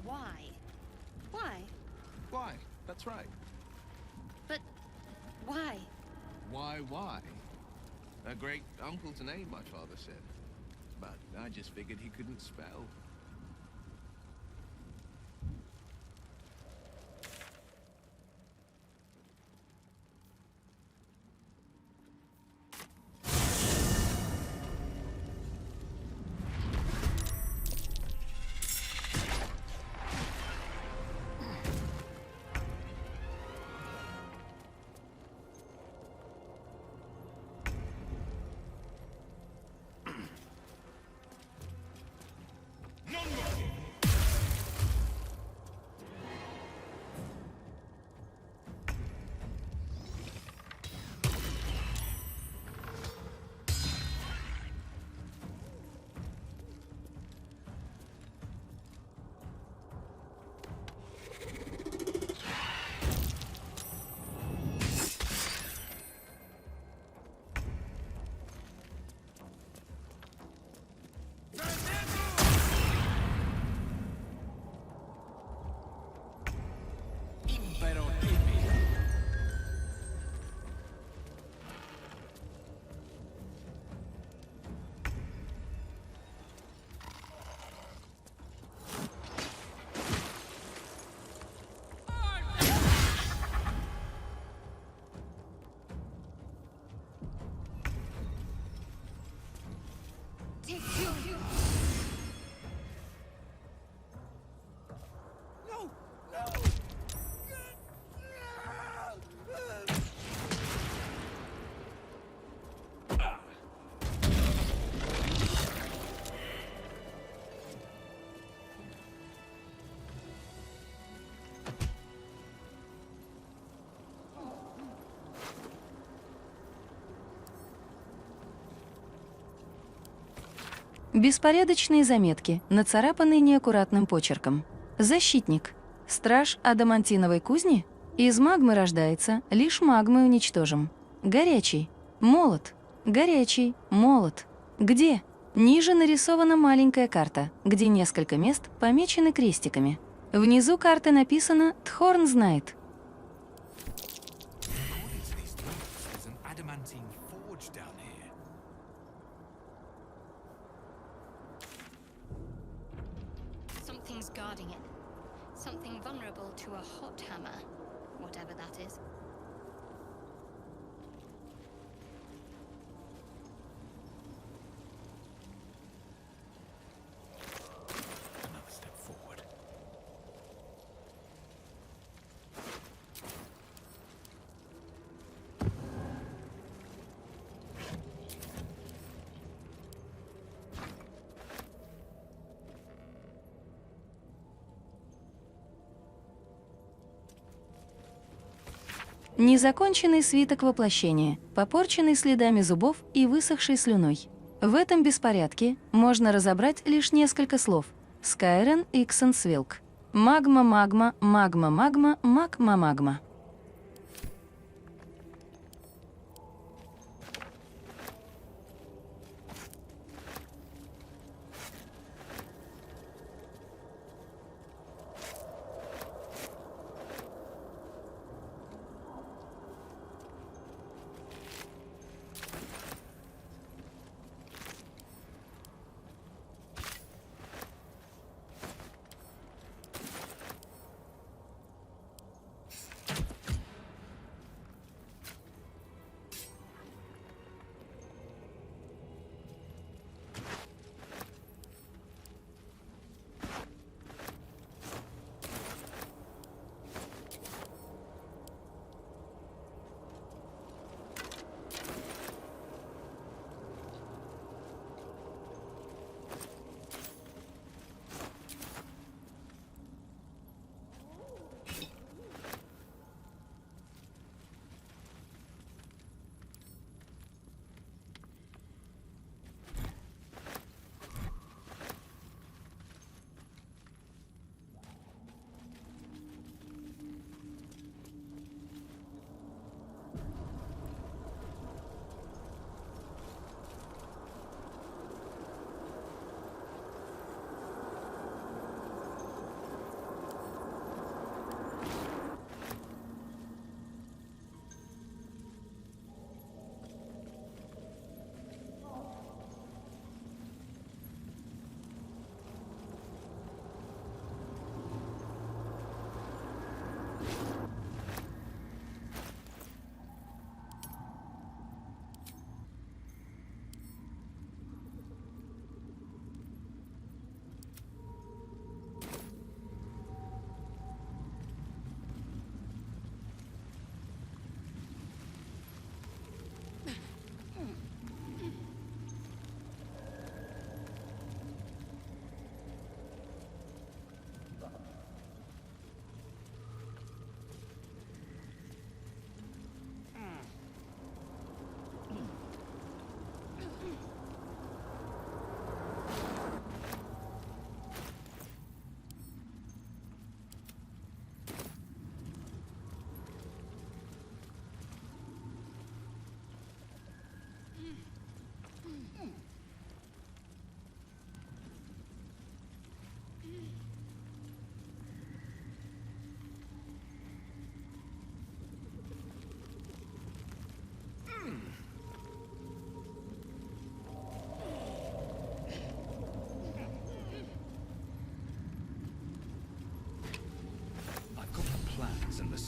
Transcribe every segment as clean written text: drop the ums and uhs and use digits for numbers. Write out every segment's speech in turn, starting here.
why. Why? Why? That's right. But why? Why? A great uncle's name, my father said. But I just figured he couldn't spell. Беспорядочные заметки, нацарапанные неаккуратным почерком. Защитник. Страж адамантиновой кузни? Из магмы рождается, лишь магмой уничтожим. Горячий. Молот. Горячий. Молот. Где? Ниже нарисована маленькая карта, где несколько мест помечены крестиками. Внизу карты написано «Тхорн знает». Something's guarding it. Something vulnerable to a hot hammer, whatever that is. Another step forward. Незаконченный свиток воплощения, попорченный следами зубов и высохшей слюной. В этом беспорядке можно разобрать лишь несколько слов. Скайрен Иксенсвилк. Магма-магма, магма-магма, магма-магма.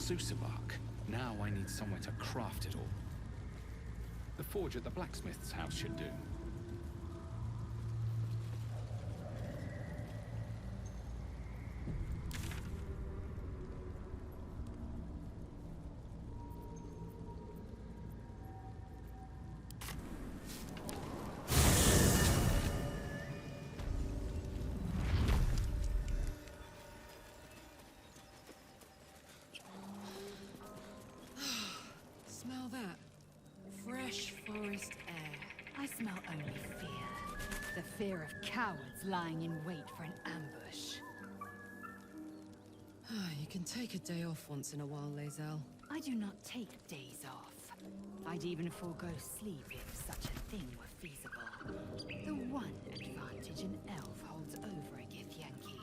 Susabark. Now I need somewhere to craft it all. The forge at the blacksmith's house should do. Smell that? Fresh forest air. I smell only fear. The fear of cowards lying in wait for an ambush. You can take a day off once in a while, Lae'zel. I do not take days off. I'd even forego sleep if such a thing were feasible. The one advantage an elf holds over a Githyanki.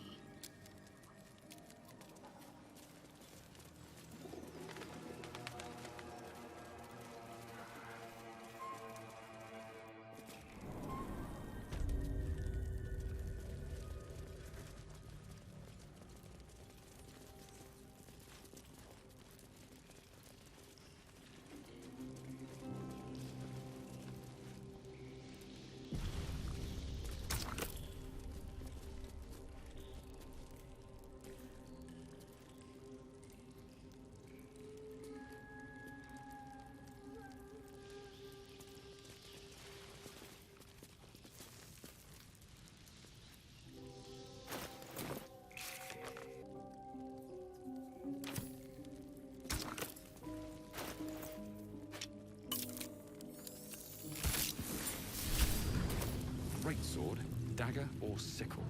Greatsword, dagger, or sickle?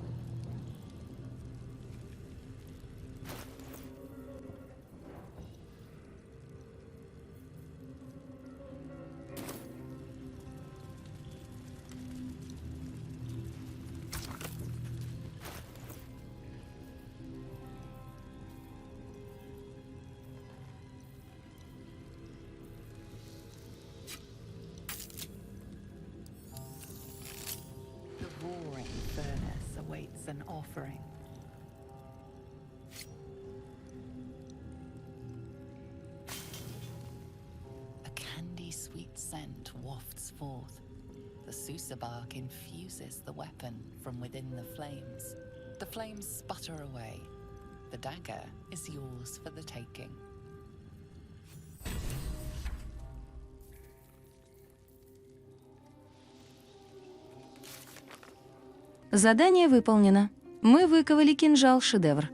The roaring furnace awaits an offering. A candy-sweet scent wafts forth. The Susabark infuses the weapon from within the flames. The flames sputter away. The dagger is yours for the taking. Задание выполнено. Мы выковали кинжал-шедевр.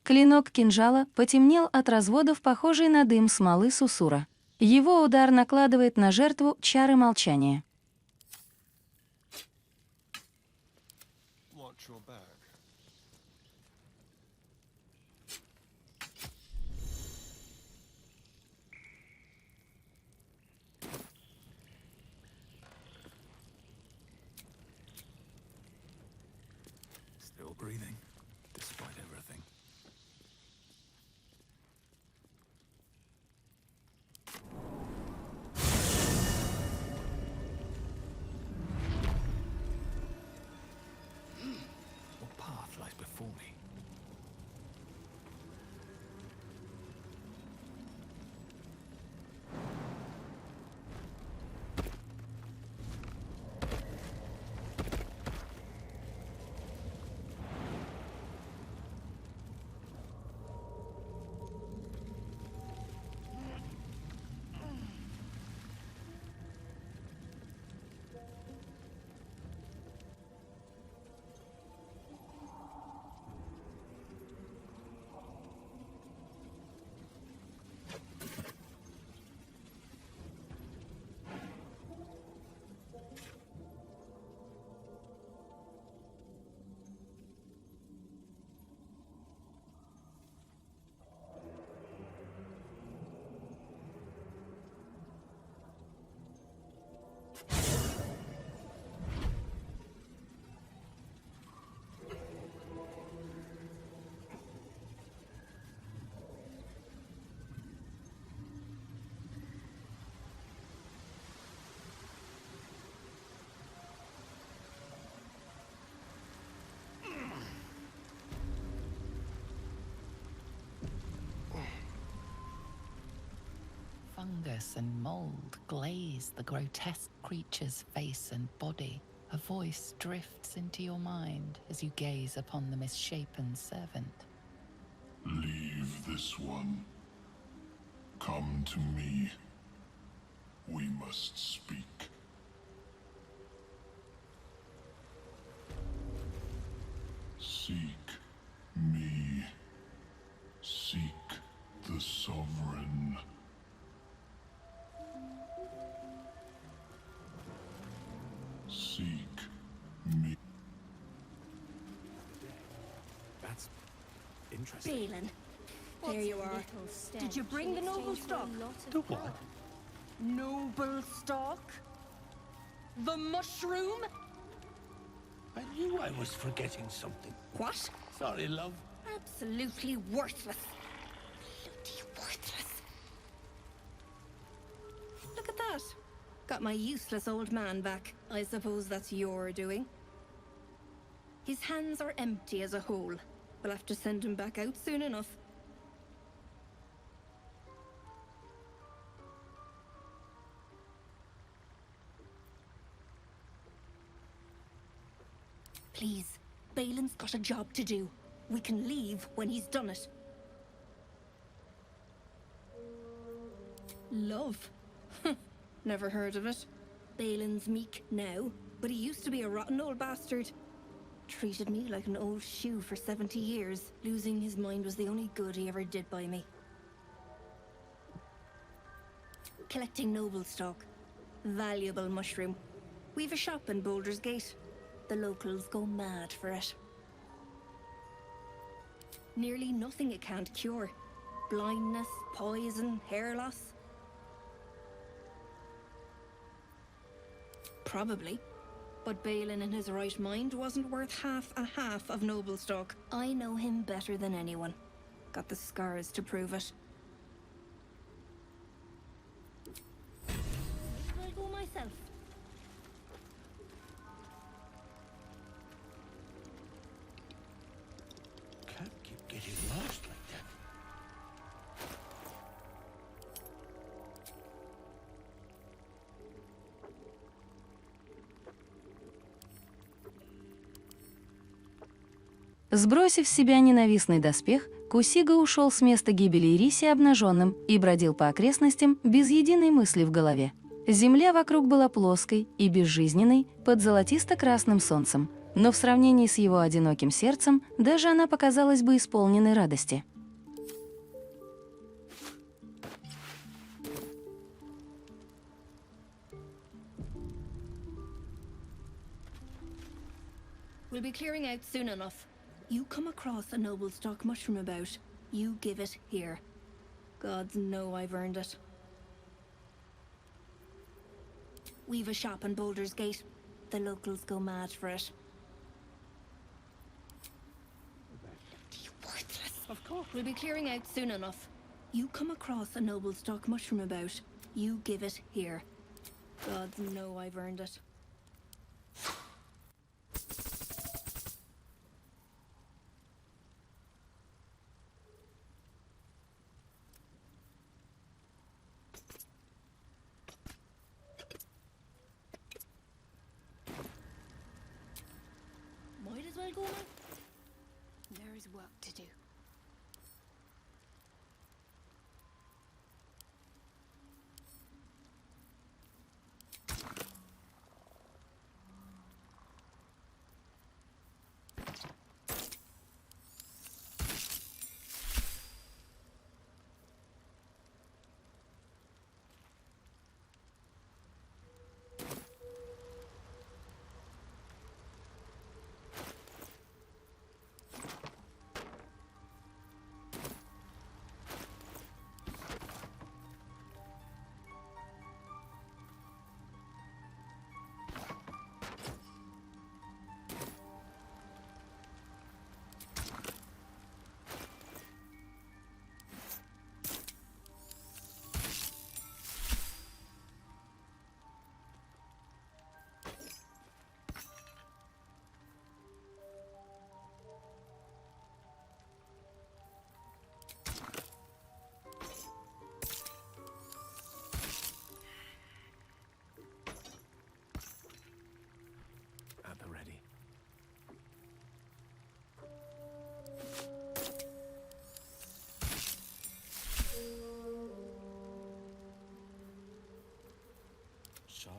Клинок кинжала потемнел от разводов, похожей на дым смолы сусура. Его удар накладывает на жертву чары молчания. Watch your back. Still breathing, despite everything. fungus and mold glaze the grotesque creature's face and body, a voice drifts into your mind as you gaze upon the misshapen servant. Leave this one. Come to me. We must speak. Seek me. Seek the sovereign. Seek me. That's interesting. Balin, there you are. Did you bring the noble stock? The what? Noble stock? The mushroom? I knew I was forgetting something. What? Sorry, love. Absolutely worthless. Bloody worthless. Look at that. Got my useless old man back. I suppose that's your doing. His hands are empty as a whole. We'll have to send him back out soon enough. Please, Balin's got a job to do. We can leave when he's done it. Love? Never heard of it. Balin's meek now, but he used to be a rotten old bastard. Treated me like an old shoe for 70 years. Losing his mind was the only good he ever did by me. Collecting noble stock. Valuable mushroom. We've a shop in Baldur's Gate. The locals go mad for it. Nearly nothing it can't cure. Blindness, poison, hair loss. Probably. But Balin in his right mind wasn't worth half of noble stock. I know him better than anyone. Got the scars to prove it. I'll go myself. Can't keep getting lost like that. Сбросив с себя ненавистный доспех, Кусига ушел с места гибели Ириси обнаженным и бродил по окрестностям без единой мысли в голове. Земля вокруг была плоской и безжизненной под золотисто-красным солнцем, но в сравнении с его одиноким сердцем даже она показалась бы исполненной радости. We'll be clearing out soon enough. You come across a noble stock mushroom about, you give it here. Gods know I've earned it. We've a shop in Baldur's Gate. The locals go mad for it. Bloody worthless. Of course. We'll be clearing out soon enough. You come across a noble stock mushroom about, you give it here. Gods know I've earned it. Might as well go now. There is work to do.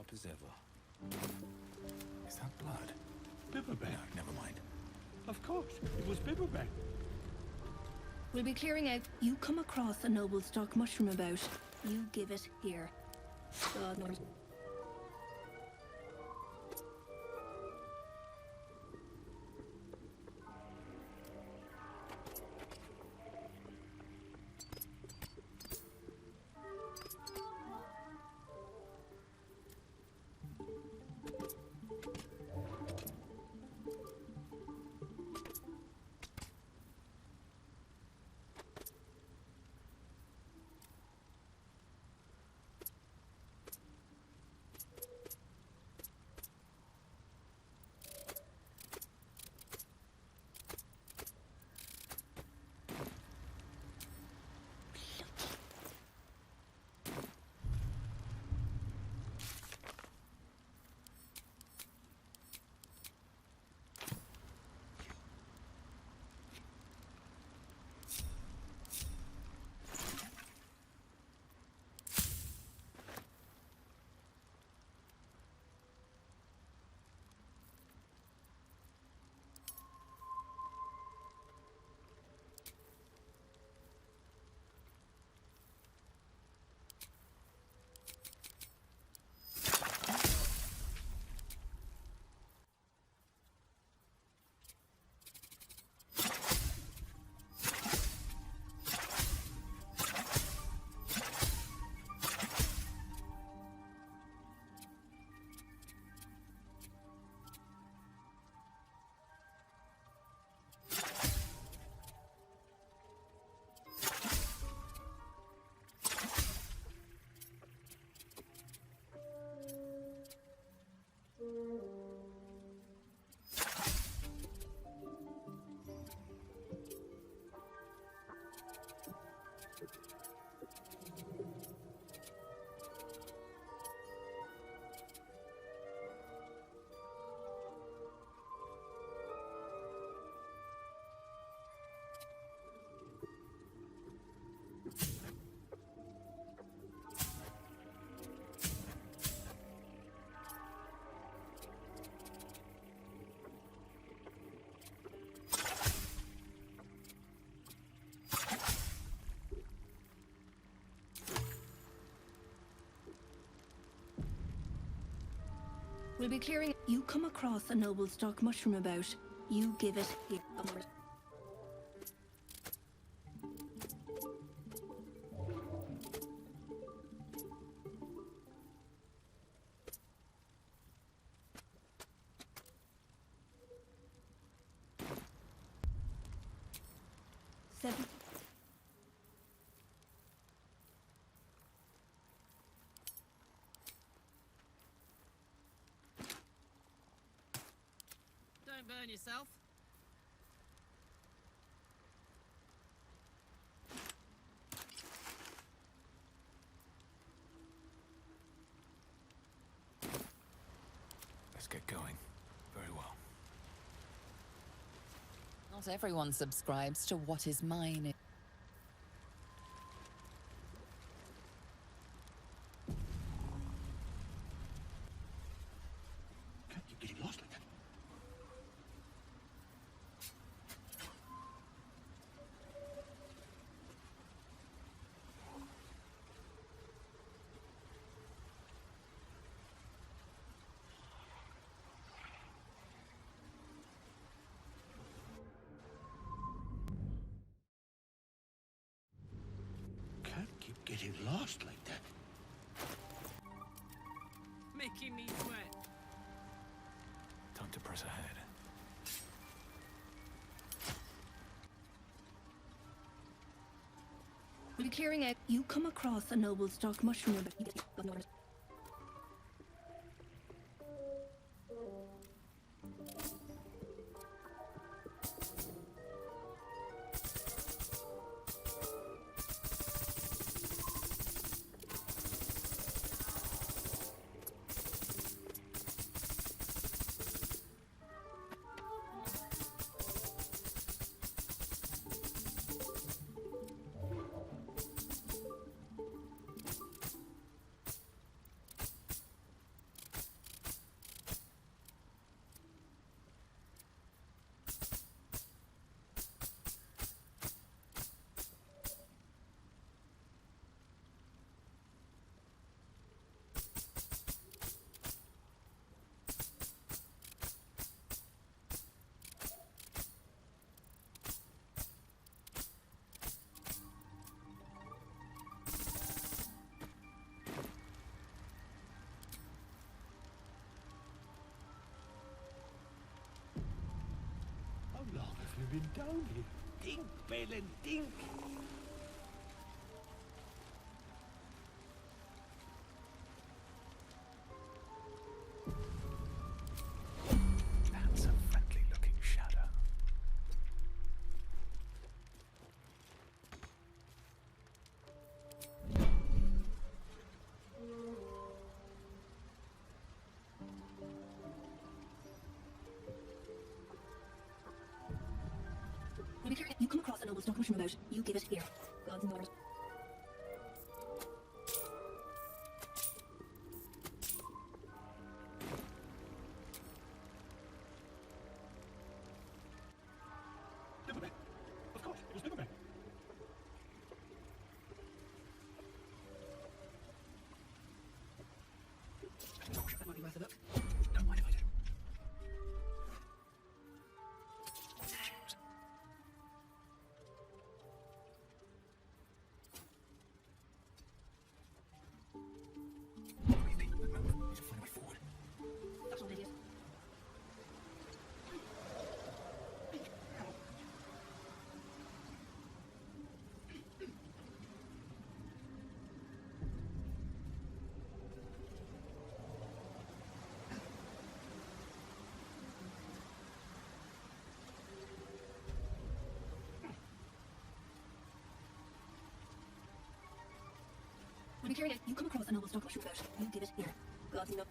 sharp as ever. Is that blood? Bibberbeck. No, never mind. Of course, it was Bibberbeck. We'll be clearing out. You come across a noble stock mushroom about. You give it here. God knows. We'll be clearing. You come across a noble stock mushroom about. You give it here. Seven. Don't burn yourself. Let's get going. Very well. Not everyone subscribes to what is mine. Can't you get lost like that? Can't keep getting lost like that. Making me sweat. Time to press ahead. We'll be clearing out. You come across a noble stock mushroom about. have been down here. Dink, Balin, dink! That's a friendly-looking shadow. You come across a noble stock from about, you give it here. God's knowledge. Of course, it was Liverman. That might be worth a look. Don't mind if I do. That's not an idiot. When you carry it, you come across a noble stock mushroom about, you give it here. God's knowledge.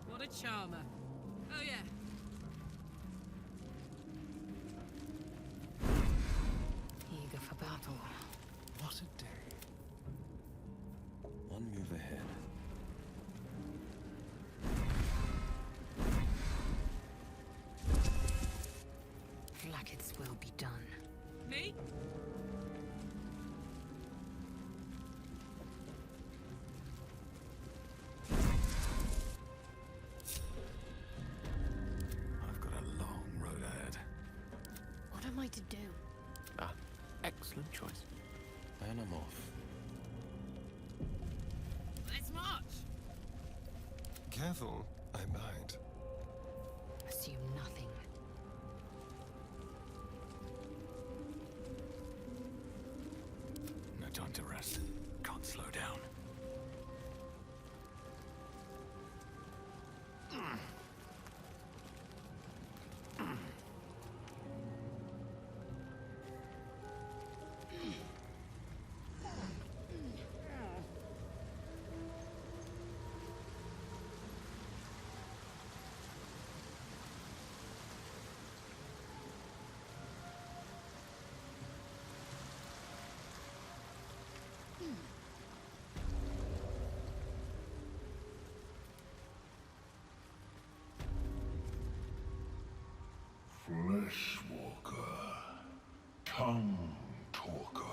What a charmer. Oh, yeah. Eager for battle. What a day. One move ahead. Like its will be done. Me? I've got a long road ahead. What am I to do? Ah, excellent choice. And I'm off. Let's march! Careful, I might. Assume nothing. No time to rest. Can't slow down. Fleshwalker, tongue talker.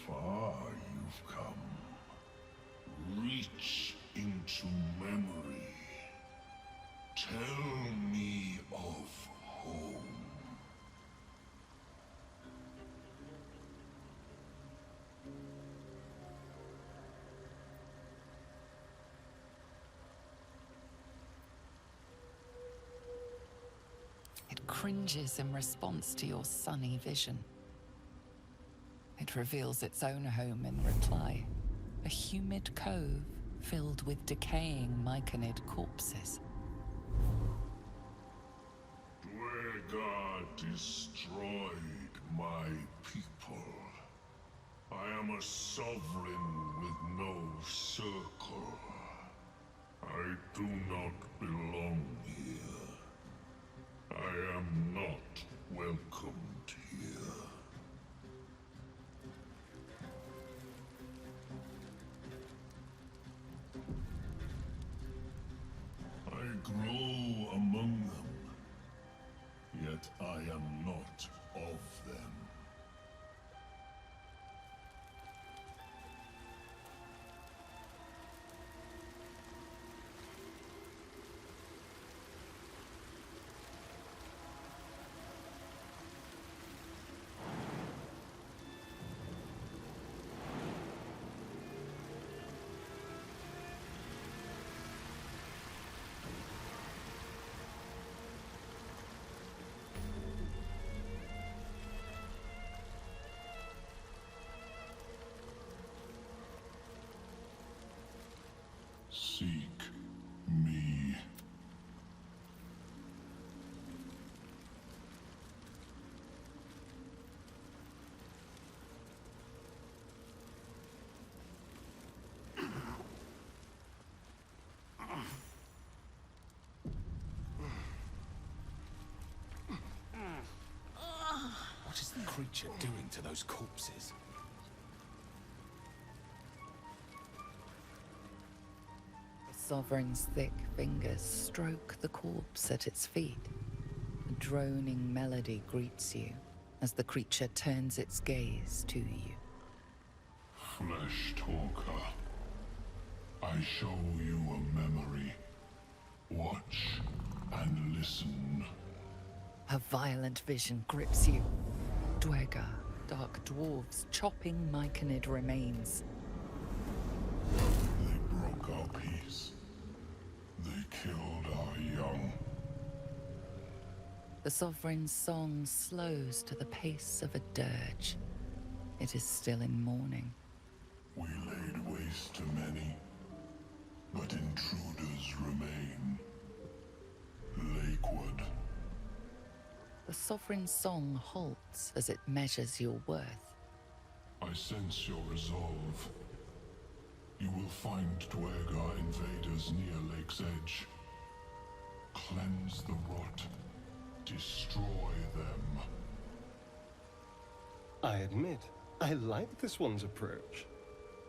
Far you've come. Reach into memory. Tell me of home. It cringes in response to your sunny vision. It reveals its own home in reply, a humid cove filled with decaying myconid corpses. Duergar destroyed my people. I am a sovereign with no circle. I do not belong here. I am not welcomed here. I grow among them, yet I am not of them. Seek me. What is the creature doing to those corpses? The Sovereign's thick fingers stroke the corpse at its feet. A droning melody greets you as the creature turns its gaze to you. Flesh talker, I show you a memory. Watch and listen. A violent vision grips you. Duergar, dark dwarves chopping myconid remains. They broke our peace. They killed our young. The Sovereign's song slows to the pace of a dirge. It is still in mourning. We laid waste to many, but intruders remain. Lakewood. The Sovereign's song halts as it measures your worth. I sense your resolve. You will find Duergar invaders near Lake's edge. Cleanse the rot. Destroy them. I admit, I like this one's approach.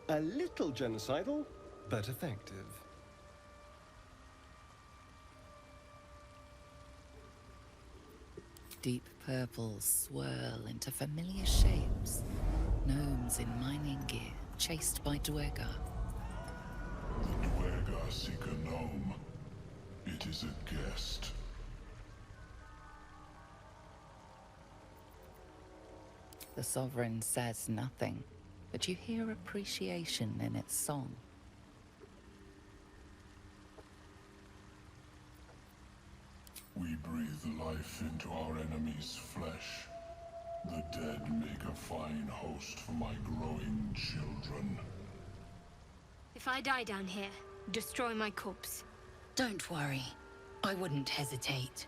A little genocidal, but effective. Deep purples swirl into familiar shapes. Gnomes in mining gear, chased by Duergar. The Duergar seek a gnome. It is a guest. The Sovereign says nothing, but you hear appreciation in its song. We breathe life into our enemy's flesh. The dead make a fine host for my growing children. If I die down here, destroy my corpse. Don't worry. I wouldn't hesitate.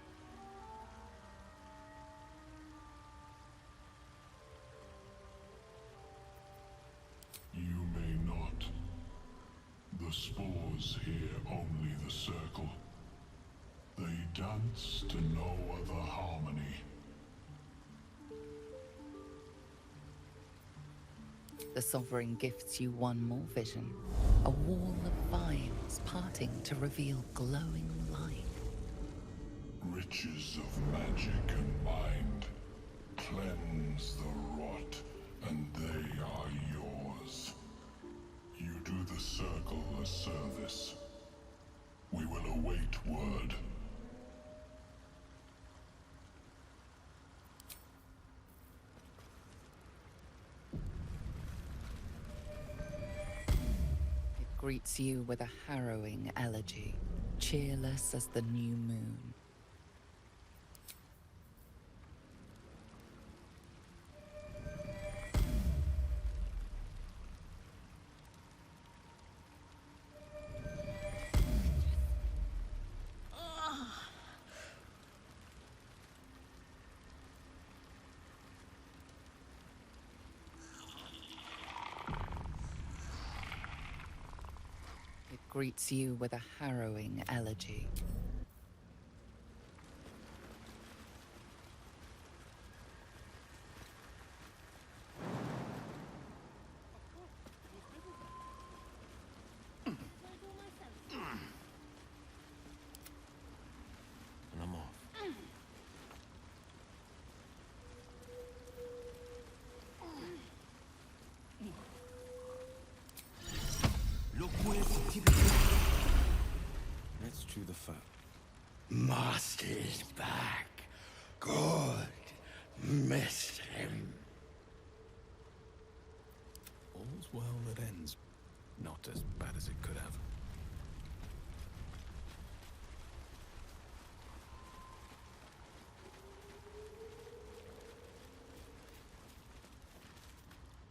You may not. The spores hear only the circle. They dance to no other harmony. The Sovereign gifts you one more vision. A wall of vines parting to reveal glowing light. Riches of magic and mind. Cleanse the rot, and they are yours. You do the circle a service. We will await word. It greets you with a harrowing elegy, cheerless as the new moon. greets you with a harrowing elegy. And I'm off. Look where's the Let's chew the fat. Master's back. Good. Missed him. All's well that ends. Not as bad as it could have.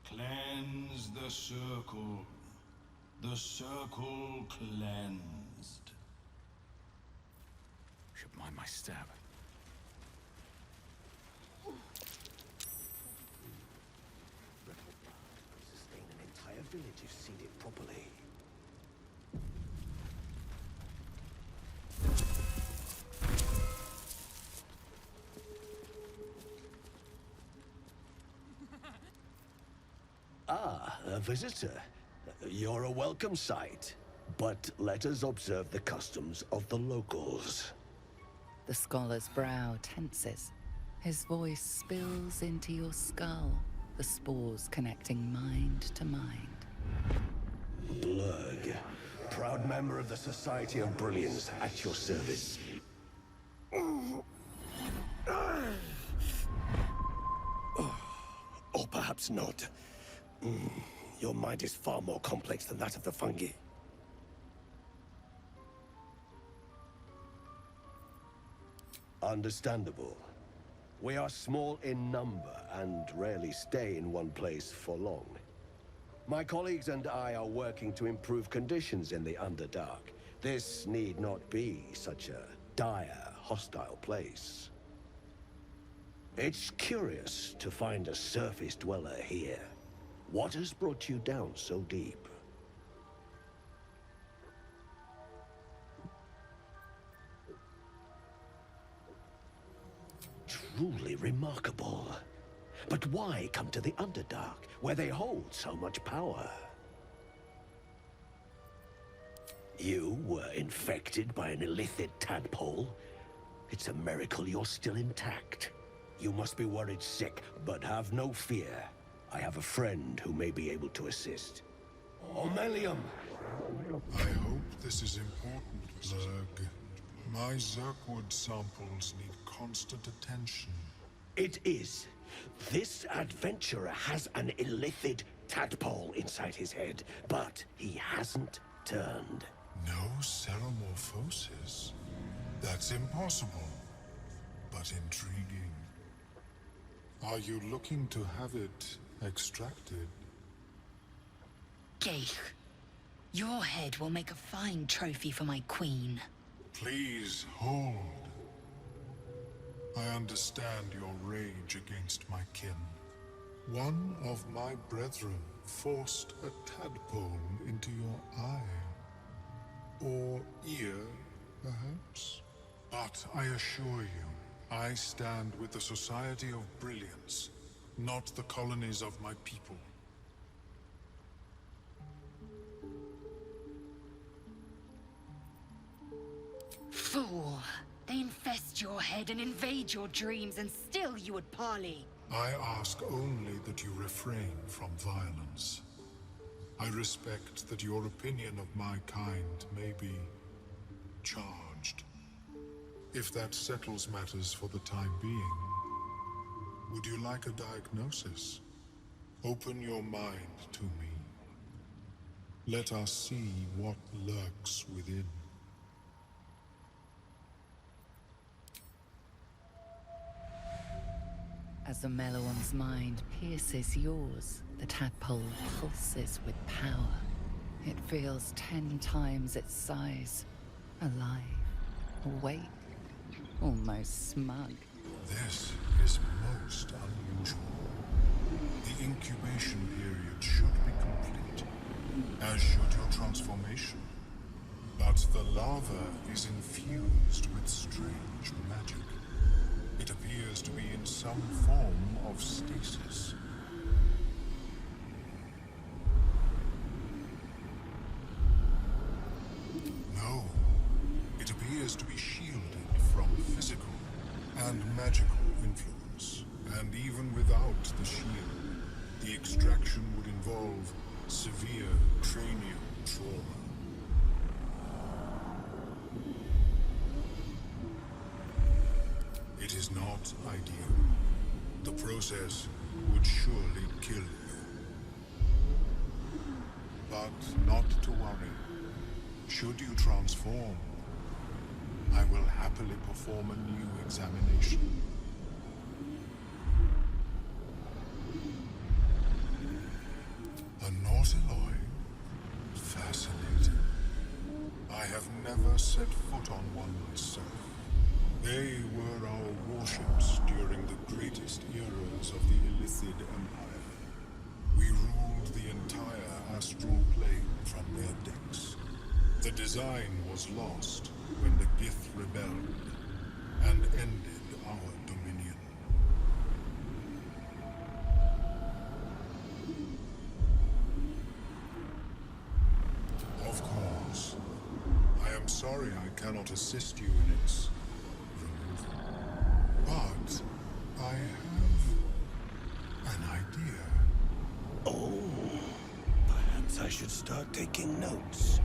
Cleanse the circle. The circle cleansed. Should mind my stab. Sustain an entire village if seeded properly. Ah, a visitor. You're a welcome sight. But let us observe the customs of the locals. The scholar's brow tenses. His voice spills into your skull, the spores connecting mind to mind. Blurg, proud member of the Society of Brilliance, at your service. Or perhaps not. Your mind is far more complex than that of the fungi. Understandable. We are small in number and rarely stay in one place for long. My colleagues and I are working to improve conditions in the Underdark. This need not be such a dire, hostile place. It's curious to find a surface dweller here. What has brought you down so deep? Truly remarkable. But why come to the Underdark, where they hold so much power? You were infected by an illithid tadpole? It's a miracle you're still intact. You must be worried sick, but have no fear. I have a friend who may be able to assist. Omelium! I hope this is important, Zerg. My Zerkwood samples need constant attention. It is. This adventurer has an illithid tadpole inside his head, but he hasn't turned. No ceremorphosis? That's impossible, but intriguing. Are you looking to have it extracted? Geich, your head will make a fine trophy for my queen. Please hold. I understand your rage against my kin. One of my brethren forced a tadpole into your eye. Or ear, perhaps? But I assure you, I stand with the Society of Brilliance, not the colonies of my people. Fool! They infest your head and invade your dreams, and still you would parley. I ask only that you refrain from violence. I respect that your opinion of my kind may be charged. If that settles matters for the time being, would you like a diagnosis? Open your mind to me. Let us see what lurks within. As the Meloan's mind pierces yours, the tadpole pulses with power. It feels 10 times its size. Alive, awake, almost smug. This is most unusual. The incubation period should be complete, as should your transformation. But the lava is infused with strange magic. It appears to be in some form of stasis. No, it appears to be shielded from physical and magical influence. And even without the shield, the extraction would involve severe cranial trauma. It is not ideal. The process would surely kill you. But not to worry. Should you transform, I will happily perform a new examination. A nautiloid? Fascinating. I have never set foot on one myself. They were our warships during the greatest eras of the Illithid Empire. We ruled the entire astral plane from their decks. The design was lost when the Gith rebelled and ended our dominion. Of course, I am sorry I cannot assist you in its removal. But I have an idea. Oh, perhaps I should start taking notes.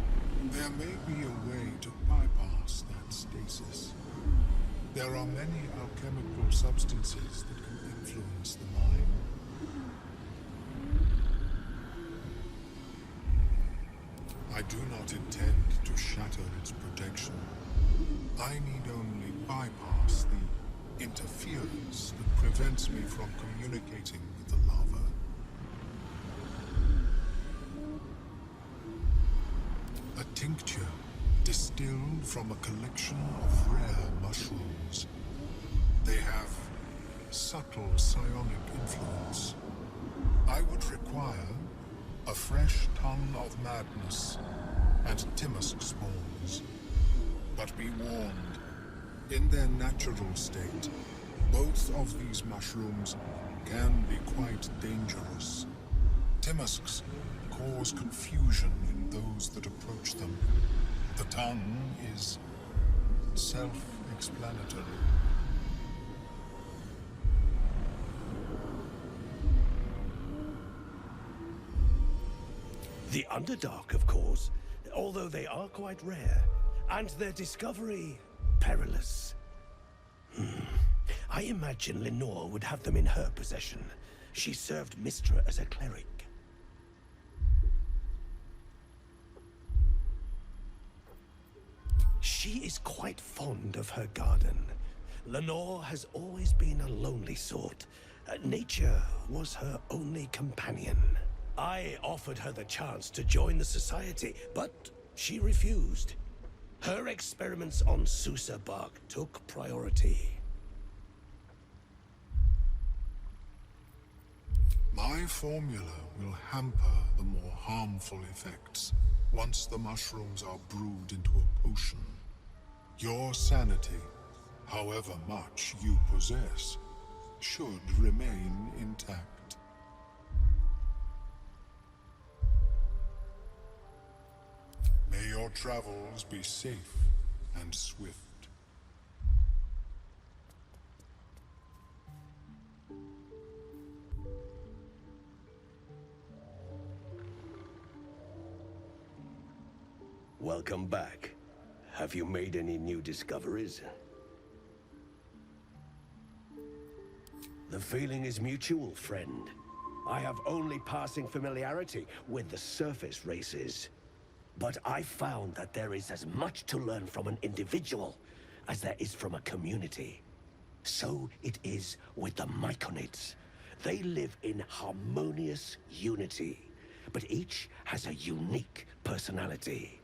There may be a way to bypass that stasis. There are many alchemical substances that can influence the mind. I do not intend to shatter its protection. I need only bypass the interference that prevents me from communicating with the lava. A tincture distilled from a collection of rare mushrooms. They have subtle psionic influence. I would require a fresh ton of madness and Timosk spawns. But be warned, in their natural state, both of these mushrooms can be quite dangerous. Timosks cause confusion in those that approach them. The tongue is self-explanatory. The Underdark, of course, although they are quite rare, and their discovery perilous. I imagine Lenore would have them in her possession. She served Mistra as a cleric. She is quite fond of her garden. Lenore has always been a lonely sort. Nature was her only companion. I offered her the chance to join the society, but she refused. Her experiments on Susa bark took priority. My formula will hamper the more harmful effects once the mushrooms are brewed into a potion. Your sanity, however much you possess, should remain intact. May your travels be safe and swift. Welcome back. Have you made any new discoveries? The feeling is mutual, friend. I have only passing familiarity with the surface races. But I found that there is as much to learn from an individual as there is from a community. So it is with the Myconids. They live in harmonious unity, but each has a unique personality.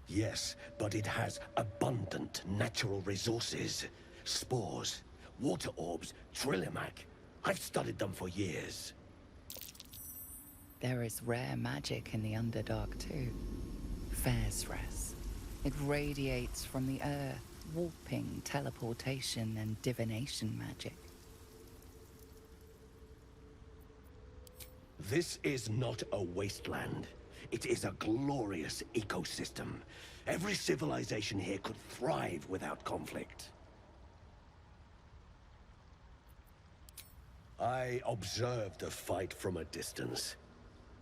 Yes, but it has abundant natural resources. Spores, water orbs, Trillimac. I've studied them for years. There is rare magic in the Underdark too. Fairsress. It radiates from the earth, warping, teleportation, and divination magic. This is not a wasteland. It is a glorious ecosystem. Every civilization here could thrive without conflict. I observed the fight from a distance.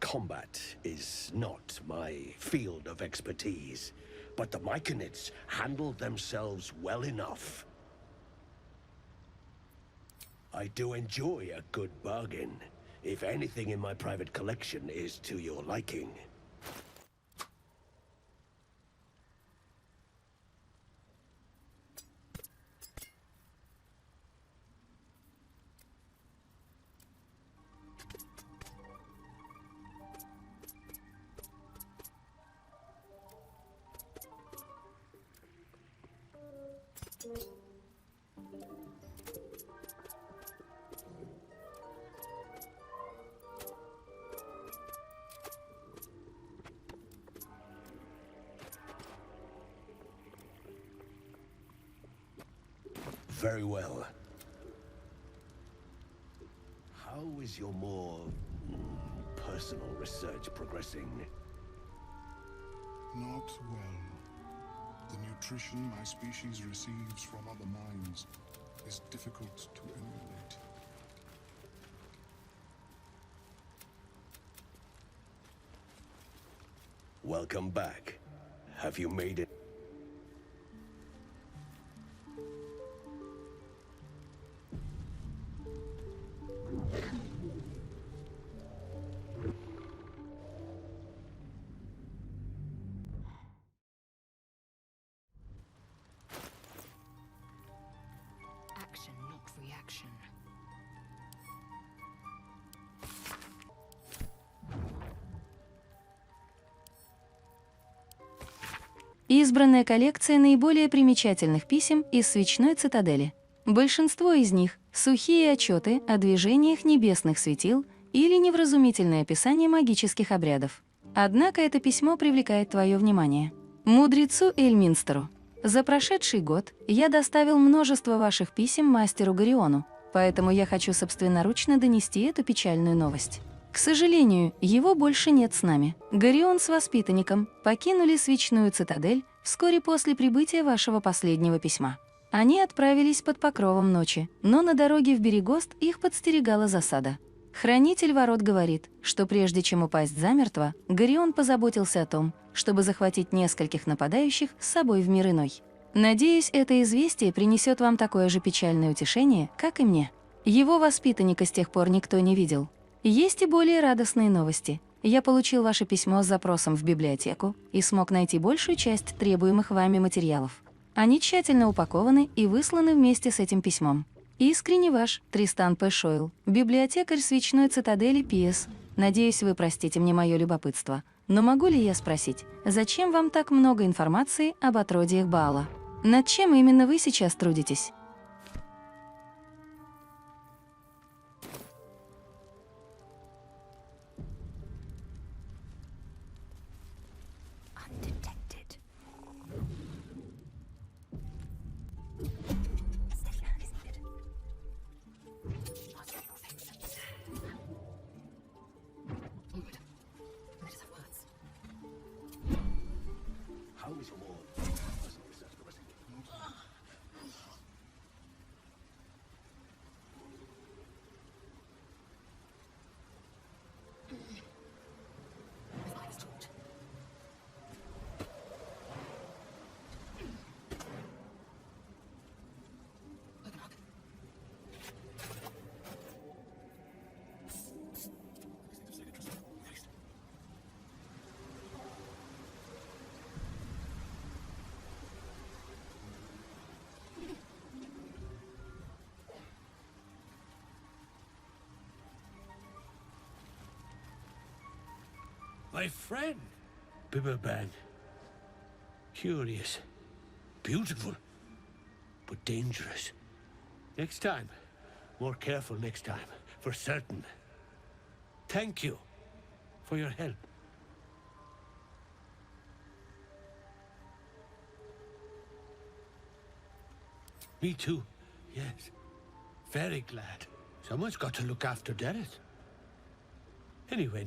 Combat is not my field of expertise, but the Myconids handled themselves well enough. I do enjoy a good bargain, if anything in my private collection is to your liking. Very well. How is your more personal research progressing? Not well. The nutrition my species receives from other minds is difficult to emulate. Welcome back. Have you made it? Action, not reaction. Избранная коллекция наиболее примечательных писем из свечной цитадели. Большинство из них — сухие отчеты о движениях небесных светил или невразумительное описание магических обрядов. Однако это письмо привлекает твое внимание. Мудрецу Эльминстеру. За прошедший год я доставил множество ваших писем мастеру Гориону, поэтому я хочу собственноручно донести эту печальную новость. К сожалению, его больше нет с нами. Горион с воспитанником покинули свечную цитадель вскоре после прибытия вашего последнего письма. Они отправились под покровом ночи, но на дороге в Берегост их подстерегала засада. Хранитель ворот говорит, что прежде чем упасть замертво, Горион позаботился о том, чтобы захватить нескольких нападающих с собой в мир иной. Надеюсь, это известие принесет вам такое же печальное утешение, как и мне. Его воспитанника с тех пор никто не видел. Есть и более радостные новости. Я получил ваше письмо с запросом в библиотеку и смог найти большую часть требуемых вами материалов. Они тщательно упакованы и высланы вместе с этим письмом. Искренне ваш, Тристан П. Шойл, библиотекарь свечной цитадели Пиес. Надеюсь, вы простите мне мое любопытство. Но могу ли я спросить, зачем вам так много информации об отродьях Баала? Над чем именно вы сейчас трудитесь? My friend, Bibberban. Curious, beautiful, but dangerous. Next time, more careful next time, for certain. Thank you. for your help. Me too, yes. Very glad. Someone's got to look after Derek. Anyway,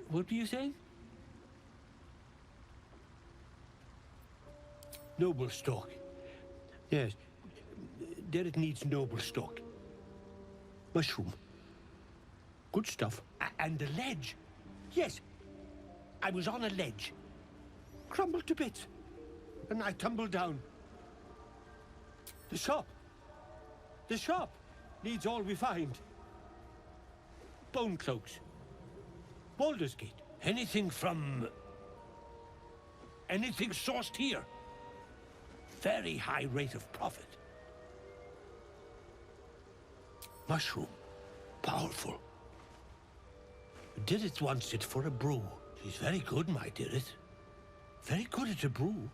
what were you saying? Noble stock. Yes, Derek needs noble stock. Mushroom. Good stuff. And the ledge. Yes, I was on a ledge. Crumbled to bits. And I tumbled down. The shop. The shop needs all we find. Bone cloaks. Baldur's Gate. Anything from... anything sourced here. Very high rate of profit. Mushroom. Powerful. Dirith wants it for a brew. She's very good, my Dirith. Very good at a brew.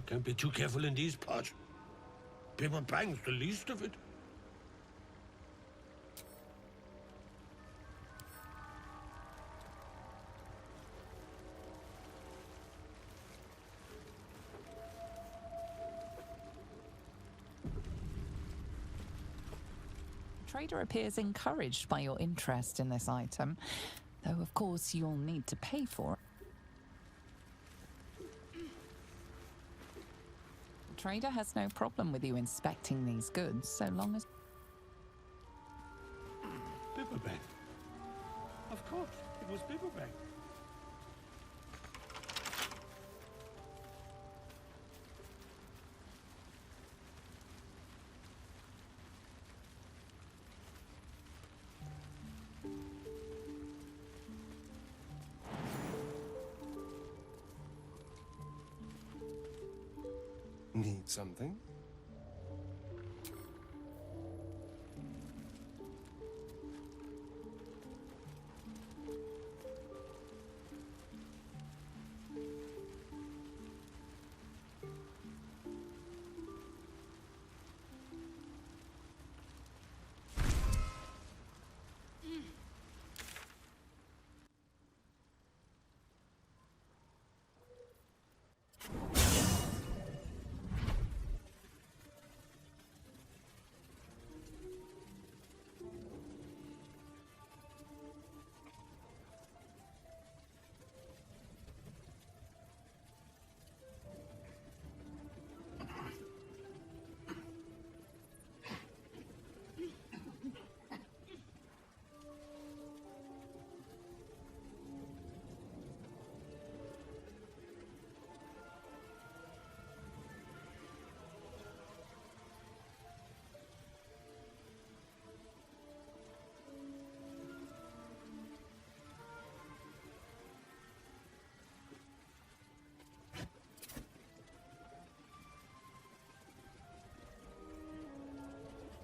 Can't be too careful in these parts. Paper bang's the least of it. The trader appears encouraged by your interest in this item, though of course you'll need to pay for it. The trader has no problem with you inspecting these goods, so long as... Paperback. Of course, it was paperback. Need something?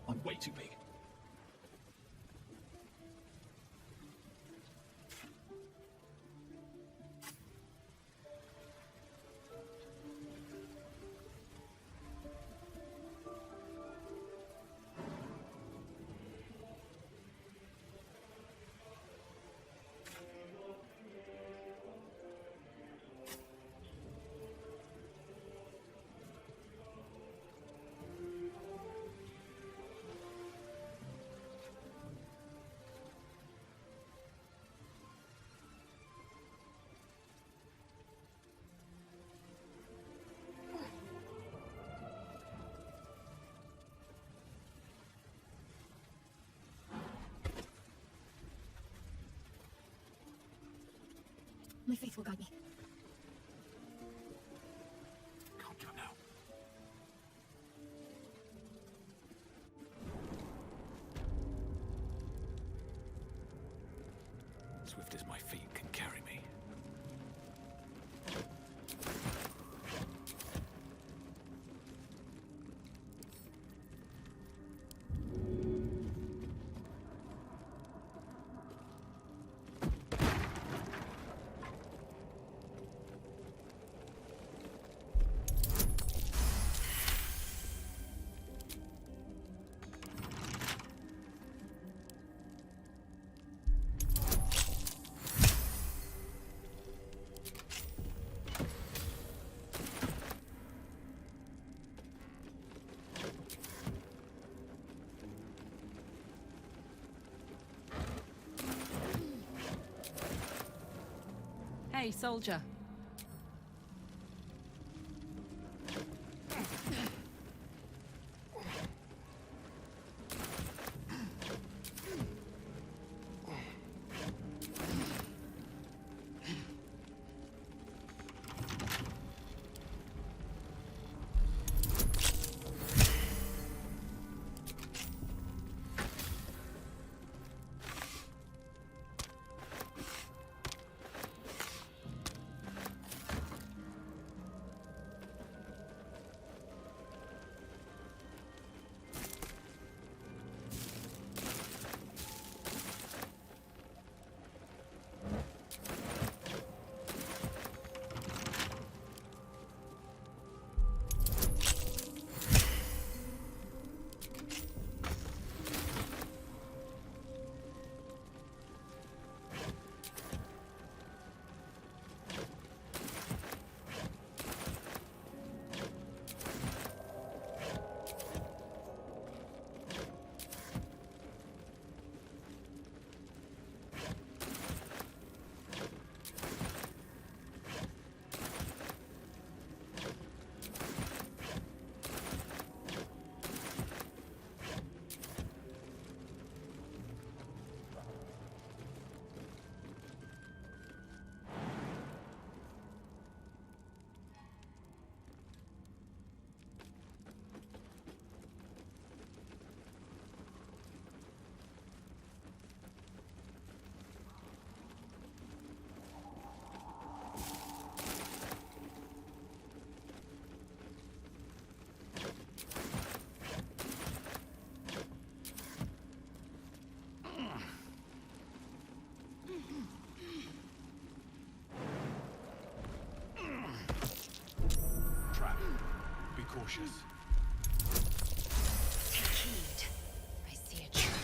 I'm way too big. My faith will guide me. Calm down now. Swift as my feet can carry me. Hey, soldier. Cautious. Take heed. I see a trap.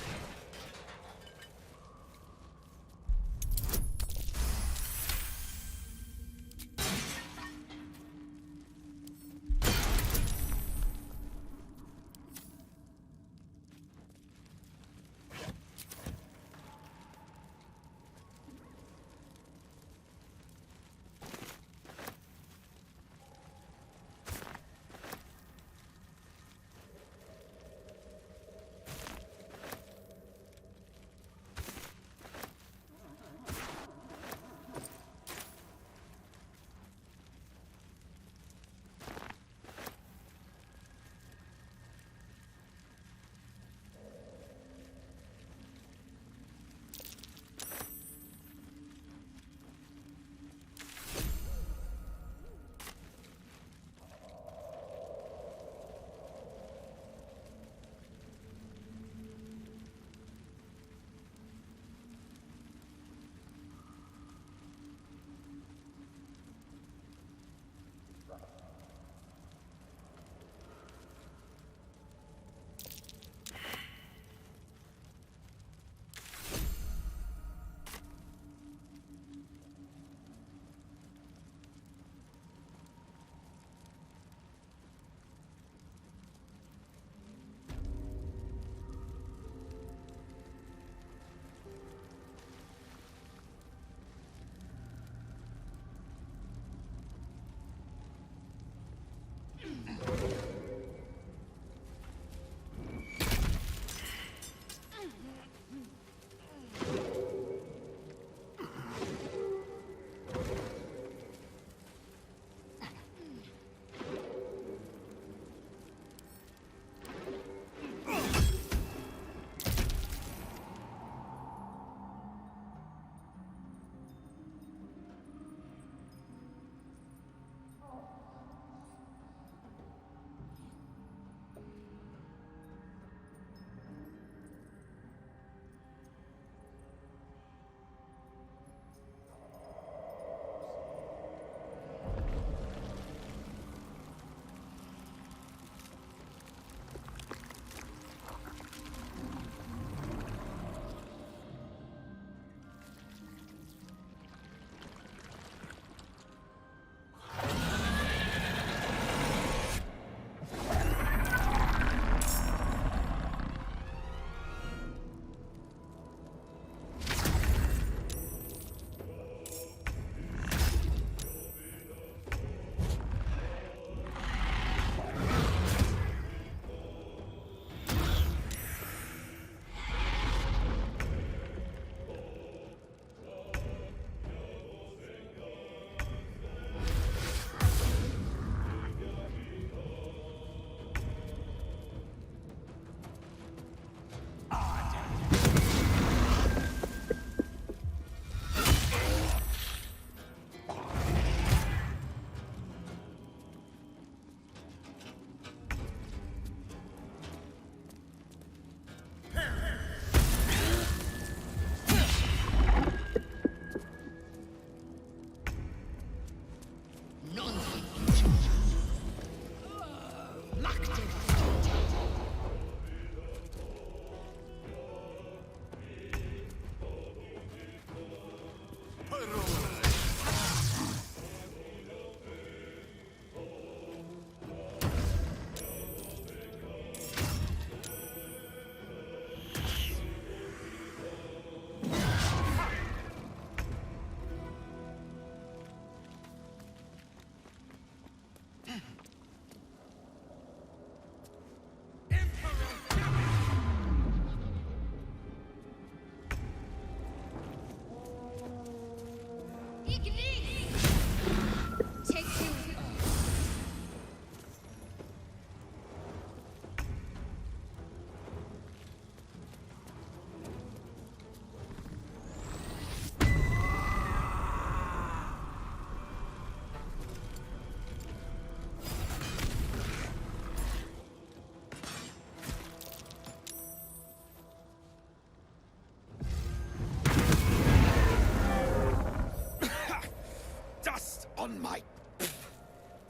My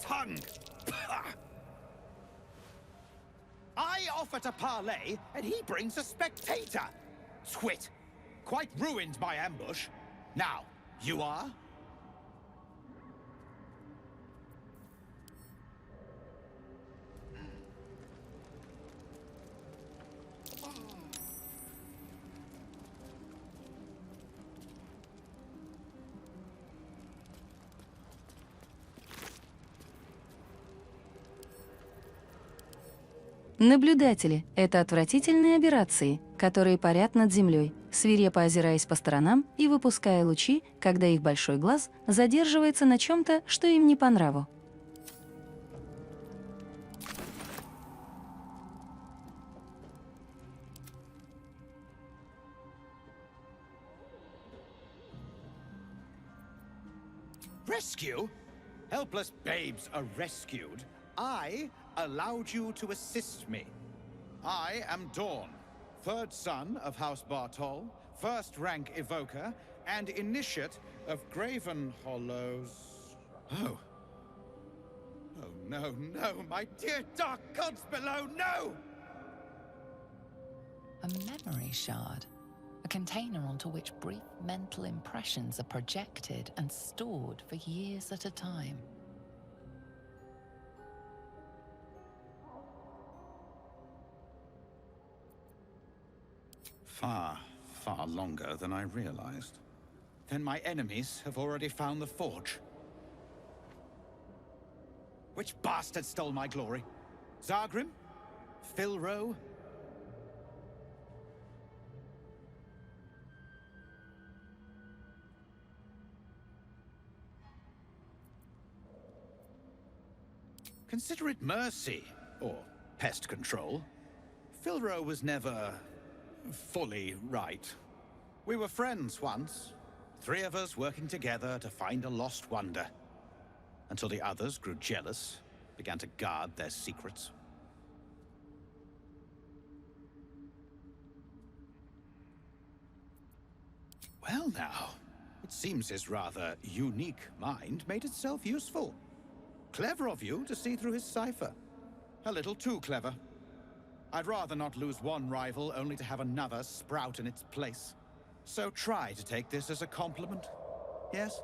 tongue! I offer to parley, and he brings a spectator. Twit! Quite ruined my ambush. Now, you are? Наблюдатели — это отвратительные аберрации, которые парят над землей, свирепо озираясь по сторонам и выпуская лучи, когда их большой глаз задерживается на чем-то, что им не по нраву. Rescue? Helpless babes are rescued. I allowed you to assist me. I am Dawn, third son of House Bartol, first rank evoker, and initiate of Graven Hollows. Oh. Oh no, no, my dear dark gods below, no! A memory shard. A container onto which brief mental impressions are projected and stored for years at a time. Far, far longer than I realized. Then my enemies have already found the forge. Which bastard stole my glory? Zargrim? Philro? Consider it mercy, or pest control. Philro was never fully right. We were friends once. 3 of us working together to find a lost wonder. Until the others grew jealous, began to guard their secrets. Well now, it seems his rather unique mind made itself useful. Clever of you to see through his cipher. A little too clever. I'd rather not lose one rival only to have another sprout in its place. So try to take this as a compliment. Yes?